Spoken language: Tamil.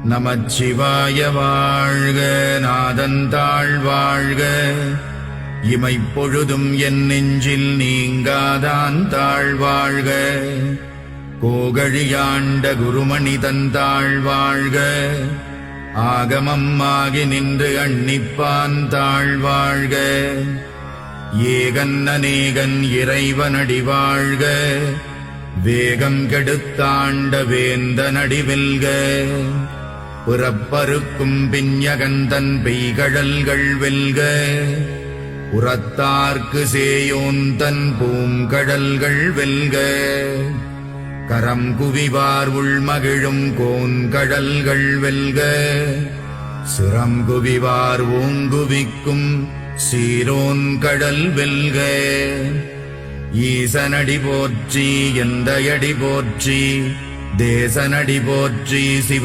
நமச்சிவாய வாழ்க, நாதந்தாள் வாழ்க. இமைப்பொழுதும் என் நெஞ்சில் நீங்காதான் தாழ்வாழ்க. கோகழியாண்ட குருமணி தந்தாள் வாழ்க. ஆகமம் ஆகி நின்று அன்னிப்பான் தாழ்வாழ்க. ஏகன் அநேகன் இறைவனடி வாழ்க. வேகம் கெடுத்தாண்ட வேந்தனடி வெல்க. புறப்பருக்கும் பிஞகந்தன் பெய்கழல்கள் வெல்க. உரத்தார்க்கு சேயோந்தன் பூங்கடல்கள் வெல்க. கரம் குவிவார் உள்மகிழும் கோன்கடல்கள் வெல்க. சிரம் குவிவார் ஓங்குவிக்கும் சீரோன் கடல் வெல்க. ஈசனடி போற்றி, எந்தையடி போற்றி, தேசனடி போற்றி, சிவ